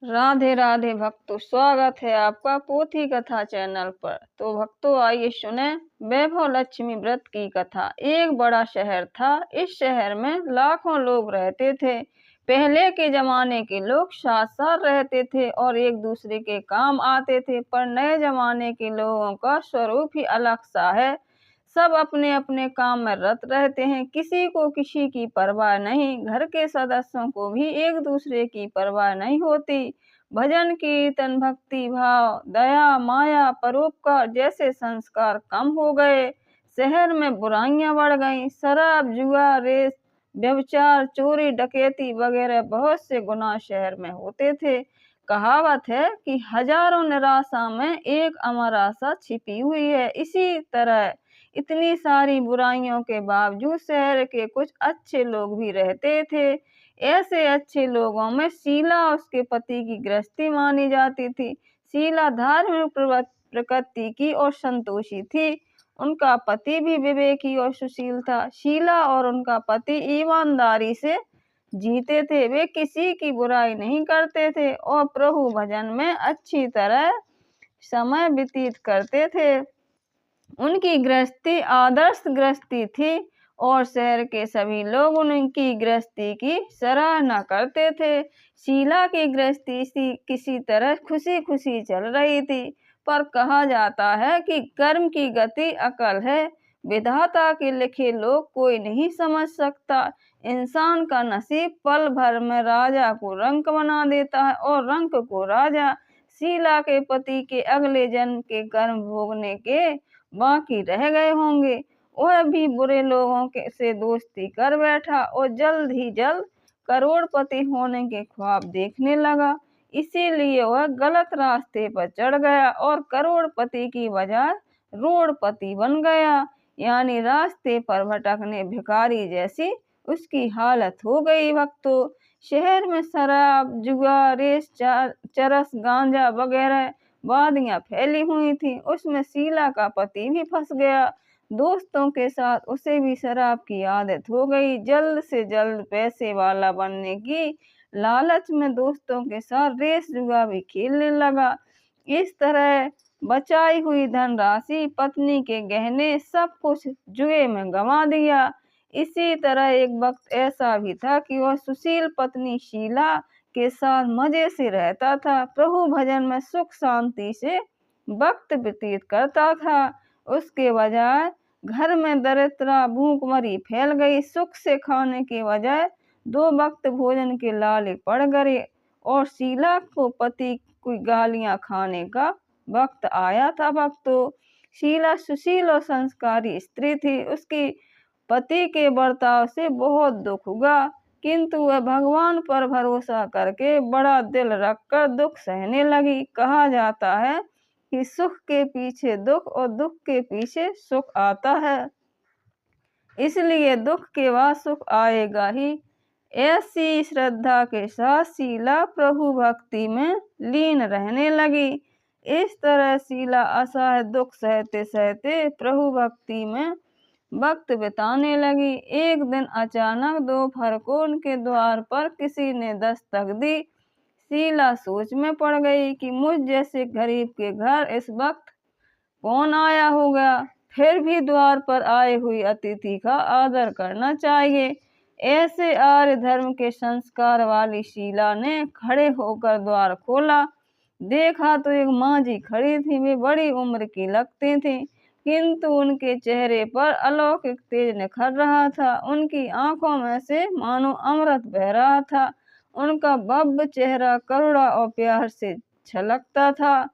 राधे राधे भक्तों, स्वागत है आपका पोथी कथा चैनल पर। तो भक्तों आइए सुने वैभव लक्ष्मी व्रत की कथा। एक बड़ा शहर था। इस शहर में लाखों लोग रहते थे। पहले के जमाने के लोग साथ साथ रहते थे और एक दूसरे के काम आते थे, पर नए जमाने के लोगों का स्वरूप ही अलग सा है। सब अपने अपने काम में रत रहते हैं, किसी को किसी की परवाह नहीं। घर के सदस्यों को भी एक दूसरे की परवाह नहीं होती। भजन कीर्तन भक्ति भाव दया माया परोपकार जैसे संस्कार कम हो गए। शहर में बुराइयां बढ़ गईं। शराब जुआ रेस व्यभिचार चोरी डकैती वगैरह बहुत से गुनाह शहर में होते थे। कहावत है कि हजारों निराशा में एक अमर आशा छिपी हुई है। इसी तरह इतनी सारी बुराइयों के बावजूद शहर के कुछ अच्छे लोग भी रहते थे। ऐसे अच्छे लोगों में शीला उसके पति की गृहस्थी मानी जाती थी। शीला धार्मिक प्रकृति की और संतोषी थी। उनका पति भी विवेकी और सुशील था। शीला और उनका पति ईमानदारी से जीते थे। वे किसी की बुराई नहीं करते थे और प्रभु भजन में अच्छी तरह समय व्यतीत करते थे। उनकी गृहस्थी आदर्श गृहस्थी थी और शहर के सभी लोग उनकी गृहस्थी की सराहना करते थे। शीला की गृहस्थी किसी तरह खुशी खुशी चल रही थी, पर कहा जाता है कि कर्म की गति अकल है। विधाता के लिखे लोग कोई नहीं समझ सकता। इंसान का नसीब पल भर में राजा को रंक बना देता है और रंक को राजा। शीला के पति के अगले जन्म के कर्म भोगने के बाकी रह गए होंगे। वह भी बुरे लोगों के से दोस्ती कर बैठा और जल्द ही जल्द करोड़पति होने के ख्वाब देखने लगा। इसीलिए वह गलत रास्ते पर चढ़ गया और करोड़पति की बजाय रोड़पति बन गया। यानी रास्ते पर भटकने भिखारी जैसी उसकी हालत हो गई। भक्तों, शहर में शराब जुआ रेस चरस गांजा वगैरह वादियां फैली हुई थी। उसमें शीला का पति भी फंस गया। दोस्तों के साथ उसे भी शराब की आदत हो गई। जल्द से जल्द पैसे वाला बनने की लालच में दोस्तों के साथ रेस जुआ भी खेलने लगा। इस तरह बचाई हुई धनराशि पत्नी के गहने सब कुछ जुए में गंवा दिया। इसी तरह एक वक्त ऐसा भी था कि वह सुशील पत्नी शीला के साथ मजे से रहता था। प्रभु भजन में सुख शांति से वक्त व्यतीत करता था। उसके बजाय घर में दरिद्रता भूखमरी फैल गई। सुख से खाने के बजाय 2 वक्त भोजन के लाले पड़ गए और शीला को पति की गालियां खाने का वक्त आया था। भक्तों, शीला सुशील और संस्कारी स्त्री थी। उसकी पति के बर्ताव से बहुत दुख हुआ, किंतु वह भगवान पर भरोसा करके बड़ा दिल रखकर दुख सहने लगी। कहा जाता है कि सुख के पीछे दुख और दुख के पीछे सुख आता है, इसलिए दुख के बाद सुख आएगा ही। ऐसी श्रद्धा के साथ शीला प्रभु भक्ति में लीन रहने लगी। इस तरह शीला असहाय दुख सहते सहते प्रभु भक्ति में वक्त बिताने लगी। एक दिन अचानक दोपहर को उनके द्वार पर किसी ने दस्तक दी। शीला सोच में पड़ गई कि मुझ जैसे गरीब के घर इस वक्त कौन आया होगा। फिर भी द्वार पर आए हुई अतिथि का आदर करना चाहिए। ऐसे आर्य धर्म के संस्कार वाली शीला ने खड़े होकर द्वार खोला। देखा तो एक माँ जी खड़ी थी। वे बड़ी उम्र की लगती थी, किंतु उनके चेहरे पर अलौकिक तेज निखर रहा था। उनकी आंखों में से मानो अमृत बह रहा था। उनका भव्य चेहरा करुणा और प्यार से छलकता था।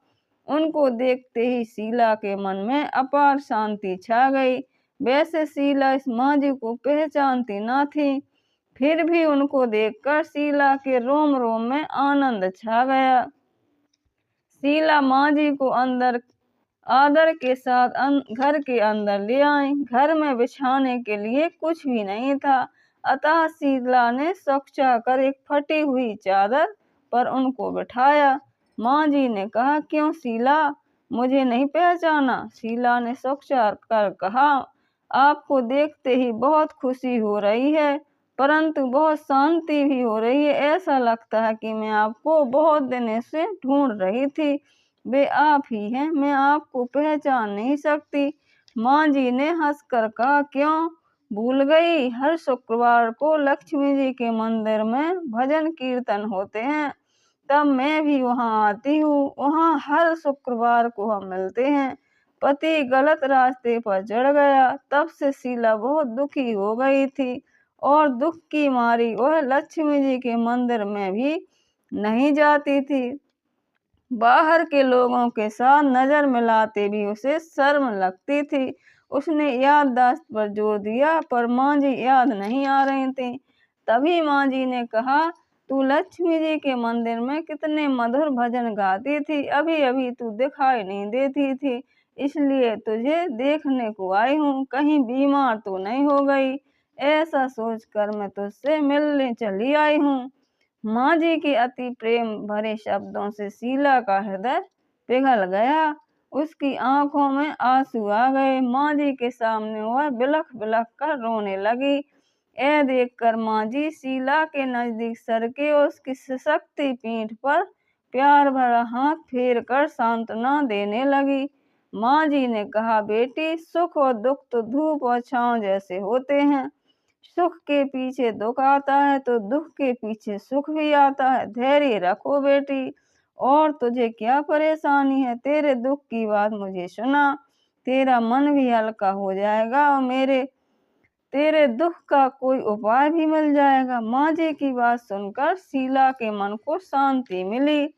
उनको देखते ही शीला के मन में अपार शांति छा गई। वैसे शीला इस माँ जी को पहचानती न थी, फिर भी उनको देखकर शीला के रोम रोम में आनंद छा गया। शीला माँ जी को अंदर आदर के साथ घर के अंदर ले आई। घर में बिछाने के लिए कुछ भी नहीं था, अतः शीला ने सोचा कर एक फटी हुई चादर पर उनको बिठाया। माँ जी ने कहा, क्यों शीला, मुझे नहीं पहचाना? शीला ने सोचा कर कहा, आपको देखते ही बहुत खुशी हो रही है। परंतु बहुत शांति भी हो रही है। ऐसा लगता है कि मैं आपको बहुत दिन से ढूंढ रही थी। वे आप ही हैं, मैं आपको पहचान नहीं सकती। माँ जी ने हंसकर कहा, क्यों भूल गई? हर शुक्रवार को लक्ष्मी जी के मंदिर में भजन कीर्तन होते हैं, तब मैं भी वहाँ आती हूँ। वहाँ हर शुक्रवार को हम मिलते हैं। पति गलत रास्ते पर चढ़ गया, तब से शीला बहुत दुखी हो गई थी और दुख की मारी वह लक्ष्मी जी के मंदिर में भी नहीं जाती थी। बाहर के लोगों के साथ नजर मिलाते भी उसे शर्म लगती थी। उसने याददाश्त पर जोर दिया, पर माँ जी याद नहीं आ रही थी। तभी माँ जी ने कहा, तू लक्ष्मी जी के मंदिर में कितने मधुर भजन गाती थी, अभी अभी तू दिखाई नहीं देती थी, इसलिए तुझे देखने को आई हूँ। कहीं बीमार तो नहीं हो गई? ऐसा सोचकर मैं तुझसे मिलने चली आई हूँ। माँ जी के अति प्रेम भरे शब्दों से शीला का हृदय पिघल गया। उसकी आंखों में आंसू आ गए। माँ जी के सामने वह बिलख बिलख कर रोने लगी। यह देखकर माँ जी शीला के नजदीक सरके और उसकी सशक्ति पीठ पर प्यार भरा हाथ फेर कर सांत्वना देने लगी। माँ जी ने कहा, बेटी, सुख और दुख तो धूप और छांव जैसे होते हैं। सुख के पीछे दुख आता है तो दुख के पीछे सुख भी आता है। धैर्य रखो बेटी। और तुझे क्या परेशानी है? तेरे दुख की बात मुझे सुना, तेरा मन भी हल्का हो जाएगा और तेरे दुख का कोई उपाय भी मिल जाएगा। माँ जी की बात सुनकर शीला के मन को शांति मिली।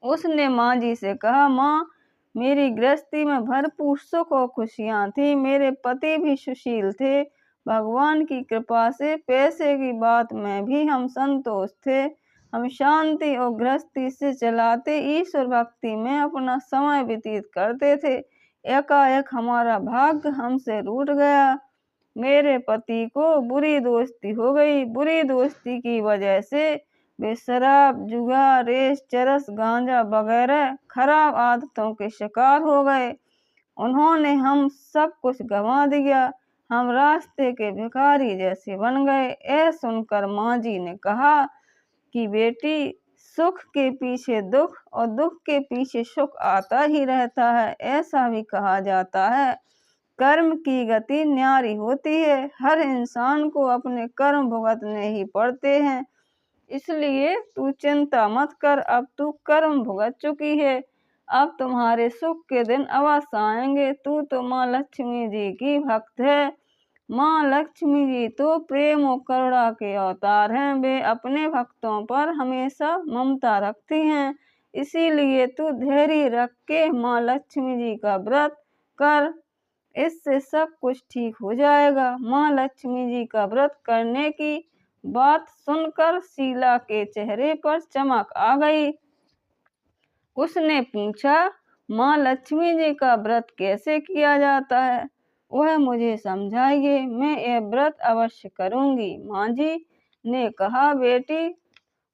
उसने माँ जी से कहा, माँ, मेरी गृहस्थी में भरपूर सुख और खुशियाँ थी। मेरे पति भी सुशील थे। भगवान की कृपा से पैसे की बात में भी हम संतोष थे। हम शांति और गृहस्थी से चलाते ईश्वर भक्ति में अपना समय व्यतीत करते थे। एकाएक हमारा भाग्य हमसे रूठ गया। मेरे पति को बुरी दोस्ती हो गई। बुरी दोस्ती की वजह से वे शराब, जुआ, रेस, चरस, गांजा वगैरह खराब आदतों के शिकार हो गए। उन्होंने हम सब कुछ गंवा दिया। हम रास्ते के भिखारी जैसे बन गए। यह सुनकर माँ जी ने कहा कि बेटी, सुख के पीछे दुख और दुख के पीछे सुख आता ही रहता है। ऐसा भी कहा जाता है, कर्म की गति न्यारी होती है। हर इंसान को अपने कर्म भुगतने ही पड़ते हैं, इसलिए तू चिंता मत कर। अब तू कर्म भुगत चुकी है, अब तुम्हारे सुख के दिन अवश्य आएंगे। तू तो माँ लक्ष्मी जी की भक्त है। माँ लक्ष्मी जी तो प्रेम और करुणा के अवतार हैं। वे अपने भक्तों पर हमेशा ममता रखती हैं। इसीलिए तू धैर्य रख के माँ लक्ष्मी जी का व्रत कर, इससे सब कुछ ठीक हो जाएगा। माँ लक्ष्मी जी का व्रत करने की बात सुनकर शीला के चेहरे पर चमक आ गई। उसने पूछा, माँ लक्ष्मी जी का व्रत कैसे किया जाता है? वह मुझे समझाइए, मैं यह व्रत अवश्य करूंगी। माँ जी ने कहा, बेटी,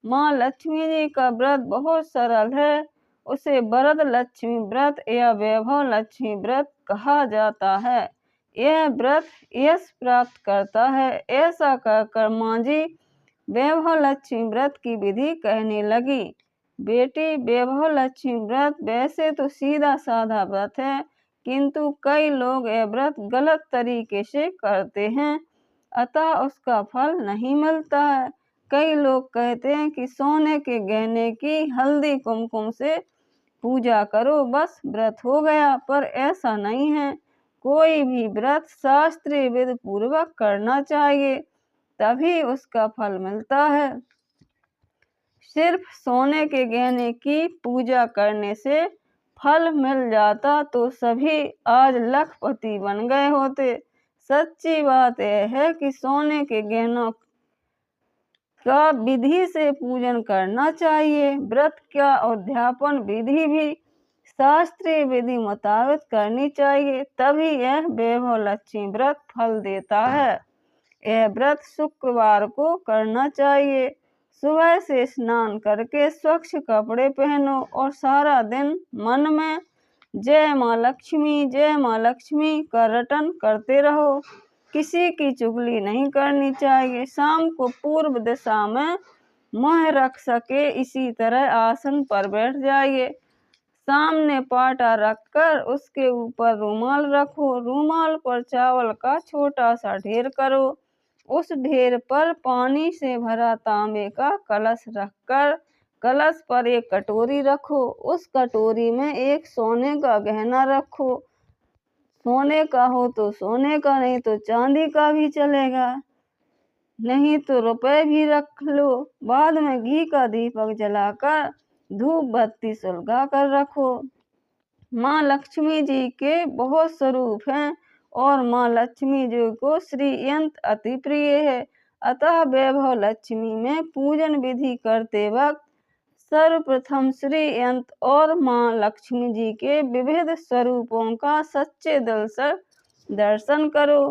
माँ लक्ष्मी जी का व्रत बहुत सरल है। उसे वरद लक्ष्मी व्रत या वैभव लक्ष्मी व्रत कहा जाता है। यह व्रत यश प्राप्त करता है। ऐसा कहकर माँ जी वैभव लक्ष्मी व्रत की विधि कहने लगी। बेटी, वैभव लक्ष्मी व्रत वैसे तो सीधा साधा व्रत है, किंतु कई लोग यह व्रत गलत तरीके से करते हैं, अतः उसका फल नहीं मिलता है। कई लोग कहते हैं कि सोने के गहने की हल्दी कुमकुम से पूजा करो, बस व्रत हो गया, पर ऐसा नहीं है। कोई भी व्रत शास्त्रीय विधि पूर्वक करना चाहिए, तभी उसका फल मिलता है। सिर्फ सोने के गहने की पूजा करने से फल मिल जाता तो सभी आज लखपति बन गए होते। सच्ची बात यह है कि सोने के गहनों का विधि से पूजन करना चाहिए। व्रत का उद्यापन विधि भी शास्त्रीय विधि मुताबिक करनी चाहिए, तभी यह वैभव लक्ष्मी व्रत फल देता है। यह व्रत शुक्रवार को करना चाहिए। सुबह से स्नान करके स्वच्छ कपड़े पहनो और सारा दिन मन में जय माँ लक्ष्मी, जय माँ लक्ष्मी का रटन करते रहो। किसी की चुगली नहीं करनी चाहिए। शाम को पूर्व दिशा में मुँह रख सके इसी तरह आसन पर बैठ जाइए। सामने पाटा रखकर उसके ऊपर रूमाल रखो। रूमाल पर चावल का छोटा सा ढेर करो। उस ढेर पर पानी से भरा तांबे का कलश रखकर कलश पर एक कटोरी रखो। उस कटोरी में एक सोने का गहना रखो। सोने का हो तो सोने का, नहीं तो चांदी का भी चलेगा, नहीं तो रुपए भी रख लो। बाद में घी का दीपक जलाकर धूप बत्ती सुलगा कर रखो। माँ लक्ष्मी जी के बहुत स्वरूप हैं और माँ लक्ष्मी जी को श्रीयंत्र अति प्रिय है। अतः वैभव लक्ष्मी में पूजन विधि करते वक्त सर्वप्रथम श्रीयंत्र और माँ लक्ष्मी जी के विविध स्वरूपों का सच्चे दिल से दर्शन करो।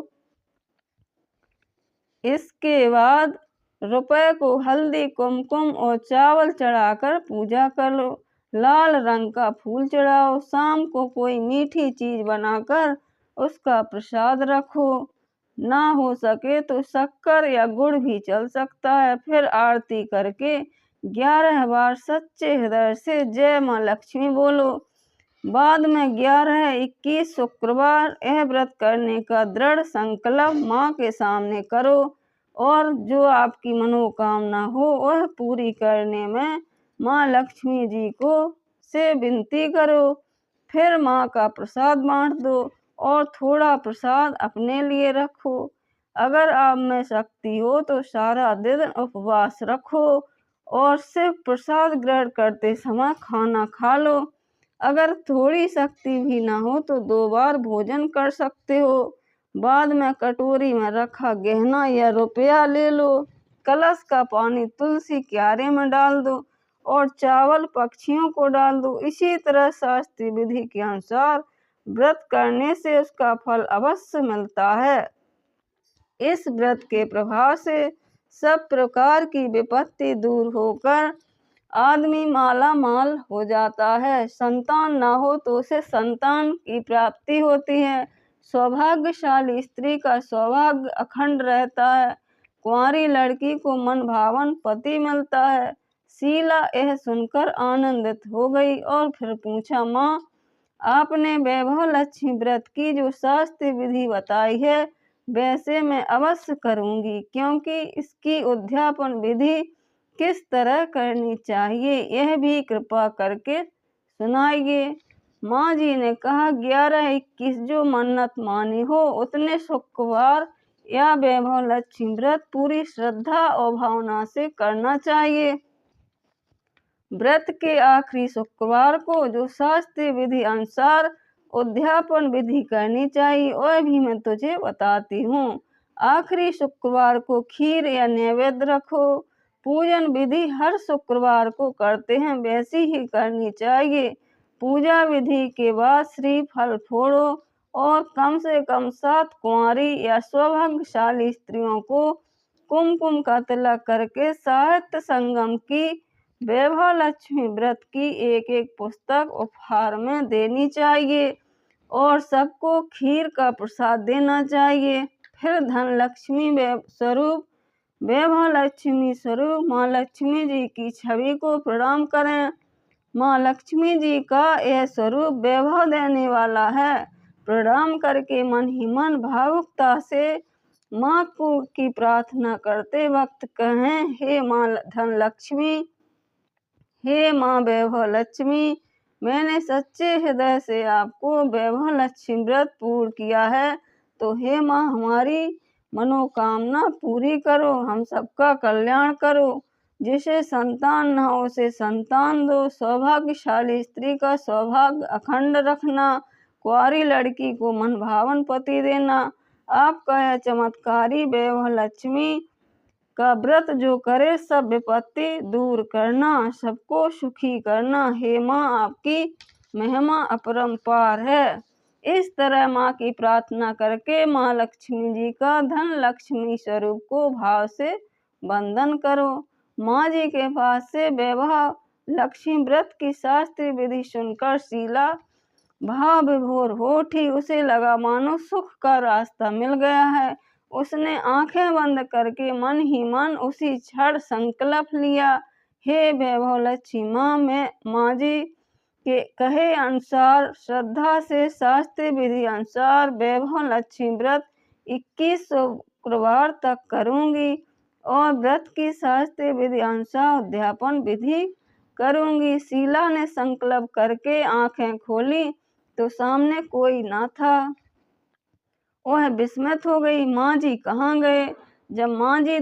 इसके बाद रुपए को हल्दी, कुमकुम और चावल चढ़ाकर पूजा कर लो। लाल रंग का फूल चढ़ाओ। शाम को कोई मीठी चीज बनाकर उसका प्रसाद रखो। ना हो सके तो शक्कर या गुड़ भी चल सकता है। फिर आरती करके 11 बार सच्चे हृदय से जय माँ लक्ष्मी बोलो। बाद में 11, 21 शुक्रवार यह व्रत करने का दृढ़ संकल्प माँ के सामने करो और जो आपकी मनोकामना हो वह पूरी करने में माँ लक्ष्मी जी को से विनती करो। फिर माँ का प्रसाद बांट दो और थोड़ा प्रसाद अपने लिए रखो। अगर आप में शक्ति हो तो सारा दिन उपवास रखो और सिर्फ प्रसाद ग्रहण करते समय खाना खा लो। अगर थोड़ी शक्ति भी ना हो तो 2 बार भोजन कर सकते हो। बाद में कटोरी में रखा गहना या रुपया ले लो। कलश का पानी तुलसी क्यारे में डाल दो और चावल पक्षियों को डाल दो। इसी तरह शास्त्रीय विधि के अनुसार व्रत करने से उसका फल अवश्य मिलता है। इस व्रत के प्रभाव से सब प्रकार की विपत्ति दूर होकर आदमी माला माल हो जाता है। संतान ना हो तो उसे संतान की प्राप्ति होती है। सौभाग्यशाली स्त्री का सौभाग्य अखंड रहता है। कुंवारी लड़की को मन भावन पति मिलता है। शीला यह सुनकर आनंदित हो गई और फिर पूछा, माँ आपने वैभव लक्ष्मी व्रत की जो शास्त्रीय विधि बताई है वैसे मैं अवश्य करूंगी, क्योंकि इसकी उद्यापन विधि किस तरह करनी चाहिए यह भी कृपा करके सुनाइए। माँ जी ने कहा 11-21 जो मन्नत मानी हो उतने शुक्रवार या वैभव लक्ष्मी व्रत पूरी श्रद्धा और भावना से करना चाहिए। व्रत के आखिरी शुक्रवार को जो शास्त्रीय विधि अनुसार उद्यापन विधि करनी चाहिए वह भी मैं तुझे बताती हूँ। आखिरी शुक्रवार को खीर या नैवेद्य रखो। पूजन विधि हर शुक्रवार को करते हैं वैसी ही करनी चाहिए। पूजा विधि के बाद श्रीफल फोड़ो और कम से कम 7 कुंवारी या सौभाग्यशाली स्त्रियों को कुमकुम का तिलक करके साहित्य संगम की वैभव लक्ष्मी व्रत की एक पुस्तक उपहार में देनी चाहिए और सबको खीर का प्रसाद देना चाहिए। फिर धन लक्ष्मी स्वरूप वैभव लक्ष्मी स्वरूप माँ लक्ष्मी जी की छवि को प्रणाम करें। माँ लक्ष्मी जी का यह स्वरूप वैभव देने वाला है। प्रणाम करके मन ही मन भावुकता से माँ को की प्रार्थना करते वक्त कहें, हे माँ धन लक्ष्मी, हे माँ वैभव लक्ष्मी, मैंने सच्चे हृदय से आपको वैभव लक्ष्मी व्रत पूर्ण किया है, तो हे माँ हमारी मनोकामना पूरी करो, हम सबका कल्याण करो। जिसे संतान न हो उसे संतान दो। सौभाग्यशाली स्त्री का सौभाग्य अखंड रखना। कुंवारी लड़की को मन भावन पति देना। आपका यह चमत्कारी वैभव लक्ष्मी का व्रत जो करे सब विपत्ति दूर करना, सबको सुखी करना। हे माँ आपकी महिमा अपरंपार है। इस तरह माँ की प्रार्थना करके माँ लक्ष्मी जी का धन लक्ष्मी स्वरूप को भाव से वंदन करो। माँ जी के पास से वैभव लक्ष्मी व्रत की शास्त्रीय विधि सुनकर शीला भाव विभोर हो उठी। उसे लगा मानो सुख का रास्ता मिल गया है। उसने आंखें बंद करके मन ही मन उसी क्षण संकल्प लिया, हे वैभव लक्ष्मी माँ, मैं माँ जी के कहे अनुसार श्रद्धा से शास्त्रीय विधि अनुसार वैभव लक्ष्मी व्रत 21 शुक्रवार तक करूंगी और व्रत की शास्त्रीय विधि अनुसार उद्यापन विधि करूंगी। शीला ने संकल्प करके आंखें खोली तो सामने कोई ना था। वह विस्मित हो गई, माँ जी कहाँ गए? जब माँ जी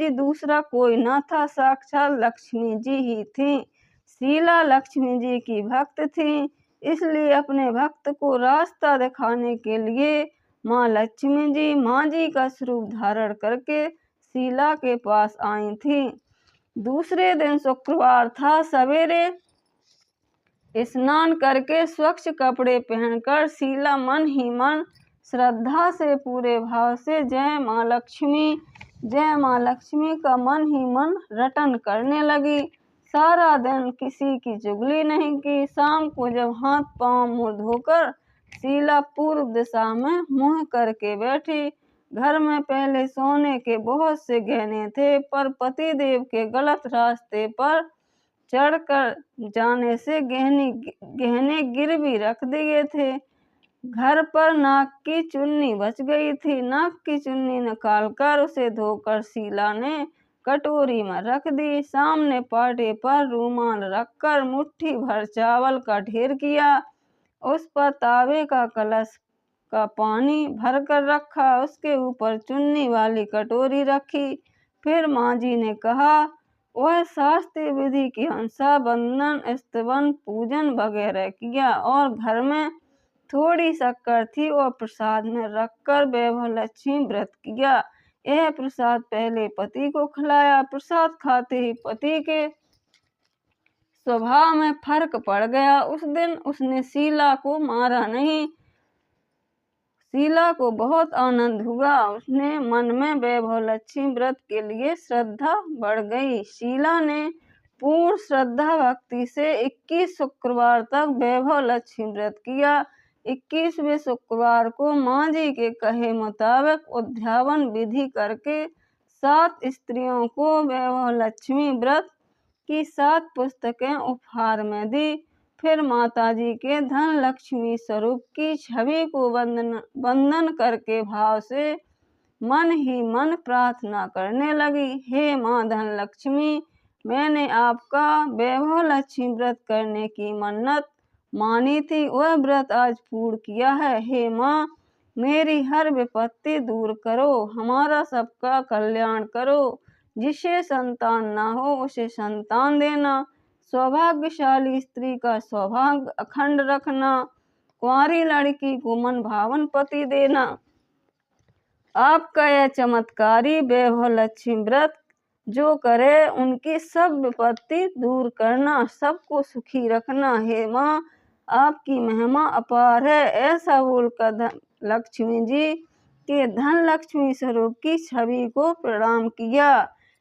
दूसरा कोई न था, साक्षात लक्ष्मी जी ही थी। शीला लक्ष्मी जी की भक्त थी, इसलिए अपने भक्त को रास्ता दिखाने के लिए माँ लक्ष्मी जी माँ जी का स्वरूप धारण करके शीला के पास आई थी। दूसरे दिन शुक्रवार था। सवेरे स्नान करके स्वच्छ कपड़े पहनकर शीला मन ही मन श्रद्धा से पूरे भाव से जय माँ लक्ष्मी का मन ही मन रटन करने लगी। सारा दिन किसी की चुगली नहीं की। शाम को जब हाथ पांव मुंह धोकर शीला पूर्व दिशा में मुंह करके बैठी। घर में पहले सोने के बहुत से गहने थे, पर पतिदेव के गलत रास्ते पर चढ़कर जाने से गहने गिरवी रख दिए थे। घर पर नाक की चुन्नी बच गई थी। नाक की चुन्नी निकालकर उसे धोकर शीला ने कटोरी में रख दी। सामने पाटे पर रूमाल रखकर मुट्ठी भर चावल का ढेर किया। उस पर तावे का कलश का पानी भरकर रखा। उसके ऊपर चुन्नी वाली कटोरी रखी। फिर माँ जी ने कहा, वह शास्त्रीय विधि के अनुसार वंदन, स्तवन, पूजन वगैरह किया और घर में थोड़ी शक्कर थी और प्रसाद में रखकर वैभव लक्ष्मी व्रत किया। यह प्रसाद पहले पति को खिलाया। प्रसाद खाते ही पति के स्वभाव में फर्क पड़ गया। उस दिन उसने शीला को मारा नहीं। शीला को बहुत आनंद हुआ। उसने मन में वैभव लक्ष्मी व्रत के लिए श्रद्धा बढ़ गई। शीला ने पूर्ण श्रद्धा भक्ति से 21 शुक्रवार तक वैभव लक्ष्मी व्रत किया। 21वें शुक्रवार को माँ जी के कहे मुताबिक उद्यापन विधि करके 7 स्त्रियों को वैभव लक्ष्मी व्रत की 7 पुस्तकें उपहार में दी। फिर माता जी के धन लक्ष्मी स्वरूप की छवि को वंदन करके भाव से मन ही मन प्रार्थना करने लगी, हे माँ धन लक्ष्मी, मैंने आपका वैभव लक्ष्मी व्रत करने की मन्नत मानी थी, वह व्रत आज पूर्ण किया है। हे माँ, मेरी हर विपत्ति दूर करो, हमारा सबका कल्याण करो। जिसे संतान ना हो उसे संतान देना, सौभाग्यशाली स्त्री का सौभाग्य अखंड रखना, कुंवारी लड़की को मन भावन पति देना। आपका यह चमत्कारी वैभव लक्ष्मी व्रत जो करे उनकी सब विपत्ति दूर करना, सबको सुखी रखना। हे माँ, आपकी महिमा अपार है। ऐसा बोलकर धन लक्ष्मी जी के धन लक्ष्मी स्वरूप की छवि को प्रणाम किया।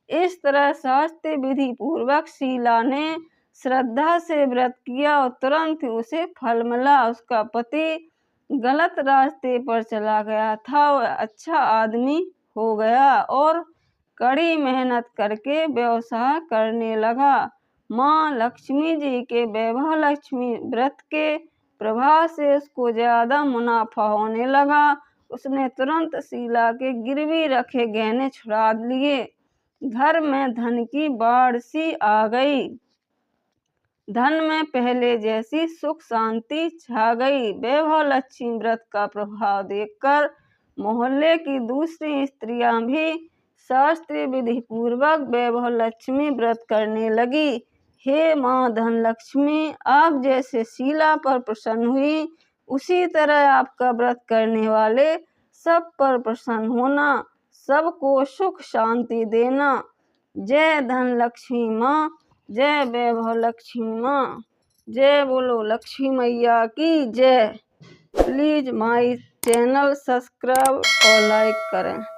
इस तरह शास्त्रीय विधि पूर्वक शीला ने श्रद्धा से व्रत किया और तुरंत ही उसे फल मिला। उसका पति गलत रास्ते पर चला गया था, वह अच्छा आदमी हो गया और कड़ी मेहनत करके व्यवसाय करने लगा। माँ लक्ष्मी जी के वैभव लक्ष्मी व्रत के प्रभाव से उसको ज्यादा मुनाफा होने लगा। उसने तुरंत शीला के गिरवी रखे गहने छुड़ा लिए। घर में धन की बाढ़ सी आ गई। धन में पहले जैसी सुख शांति छा गई। वैभव लक्ष्मी व्रत का प्रभाव देखकर मोहल्ले की दूसरी स्त्रियां भी शास्त्रीय विधि पूर्वक वैभव लक्ष्मी व्रत करने लगी। हे माँ धन लक्ष्मी, आप जैसे शीला पर प्रसन्न हुई, उसी तरह आपका व्रत करने वाले सब पर प्रसन्न होना, सबको सुख शांति देना। जय धन लक्ष्मी माँ, जय वैभव लक्ष्मी माँ, जय बोलो लक्ष्मी मैया की जय। प्लीज माय चैनल सब्सक्राइब और लाइक करें।